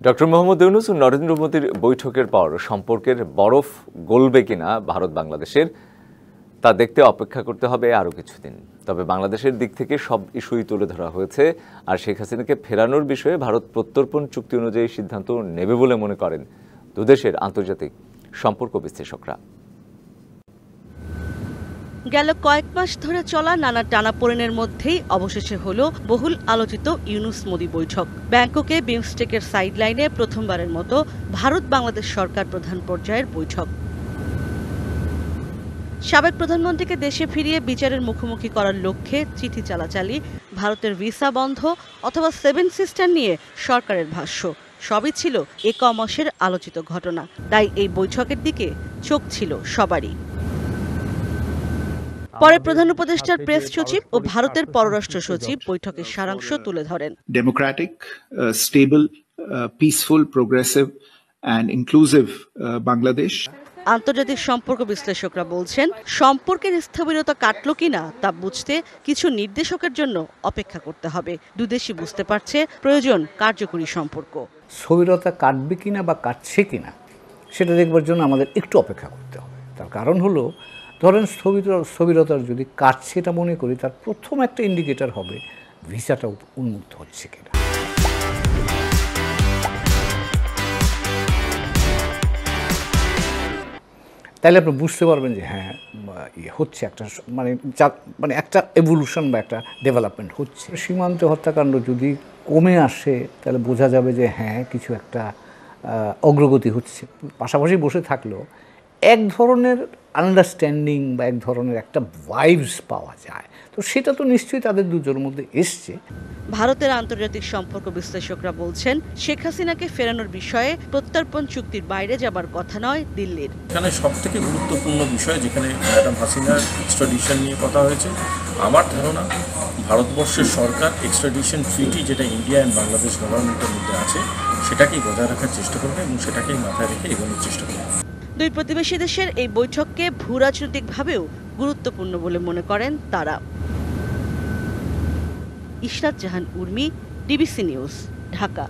Doctor Mohammad Yunus ও নরেন্দ্র মোদীর বৈঠকের পর সম্পর্কের বরফ গলবে কিনা ভারত বাংলাদেশের তা দেখতে অপেক্ষা করতে হবে আরও কিছুদিন। তবে বাংলাদেশের দিক থেকে সব ইস্যুই তুলে ধরা হয়েছে, আর শেখ হাসিনাকে ফেরানোর বিষয়ে ভারত প্রত্যর্পণ চুক্তি অনুযায়ী সিদ্ধান্ত নেবে বলে মনে করেন দুদেশের আন্তর্জাতিক সম্পর্ক বিশ্লেষকরা। গেল কয়েক মাস ধরে চলা নানা টানাপোড়েনের মধ্যেই অবশেষে হলো বহুল আলোচিত ইউনূস মোদি বৈঠক। ব্যাংককে বিমস্টেকের সাইডলাইনে প্রথমবারের মতো ভারত বাংলাদেশ সরকার প্রধান পর্যায়ের বৈঠক। সাবেক প্রধানমন্ত্রীকে দেশে ফিরিয়ে বিচারের মুখোমুখি করার লক্ষ্যে চিঠি চালাচালি, ভারতের ভিসা বন্ধ অথবা 7 সিস্টার নিয়ে সরকারের ভাষ্য সবই ছিল মাসের আলোচিত ঘটনা। তাই এই বৈঠকের দিকে চোখ ছিল সবারই। পরে প্রধান উপদেষ্টার প্রেস সচিব ও ভারতের পররাষ্ট্র সচিব বৈঠকের সারাংশ তুলে ধরেন। Democratic, stable, peaceful, progressive and inclusive Bangladesh. আন্তর্জাতিক সম্পর্ক বিশ্লেষকরা বলছেন, সম্পর্কের স্থবিরতা কাটল কিনা তা বুঝতে কিছু নির্দেশকের জন্য অপেক্ষা করতে হবে। দুদেশই বুঝতে পারছে প্রয়োজন কার্যকরী সম্পর্ক। স্থবিরতা কাটবে কিনা বা কাটছে কিনা সেটা দেখবার জন্য আমাদের একটু অপেক্ষা করতে হবে। তার কারণ হলো, ধরেন স্থবিরতার যদি কাটছে এটা মনে করি, তার প্রথম একটা ইন্ডিকেটর হবে ভিসাটা উন্মুক্ত হচ্ছে কিনা। তাহলে আপনি বুঝতে পারবেন যে হ্যাঁ হচ্ছে একটা মানে একটা এভলিউশন বা একটা ডেভেলপমেন্ট হচ্ছে। সীমান্ত হত্যাকাণ্ড যদি কমে আসে তাহলে বোঝা যাবে যে হ্যাঁ কিছু একটা অগ্রগতি হচ্ছে। পাশাপাশি বসে থাকলেও এক ধরনের আন্ডারস্ট্যান্ডিং বা এক ধরনের একটা ভাইবস পাওয়া যায়, তো সেটা তো নিশ্চয়ই তাদের দুজনের মধ্যে এসছে। ভারতের আন্তর্জাতিক সম্পর্ক বিশ্লেষকরা বলছেন, শেখ হাসিনাকে ফেরানোর বিষয়ে প্রত্যর্পণ চুক্তির বাইরে যাবার কথা নয় দিল্লির। এখানে সবথেকে গুরুত্বপূর্ণ বিষয় যেখানে ম্যাডাম হাসিনার এক্সট্রাডিশন নিয়ে কথা হয়েছে, আমার ধারণা ভারতবর্ষের সরকার এক্সট্রাডিশন ট্রিটি যেটা ইন্ডিয়া অ্যান্ড বাংলাদেশ গভর্নমেন্টের মধ্যে আছে সেটাকেই বজায় রাখার চেষ্টা করবে এবং সেটাকেই মাথায় রেখে এগোনোর চেষ্টা করবে। দুই প্রতিবেশী দেশের এই বৈঠককে ভূরাজনৈতিকভাবেও গুরুত্বপূর্ণ বলে মনে করেন তারা। ইশরাত জাহান উর্মি, ডিবিসি নিউজ, ঢাকা।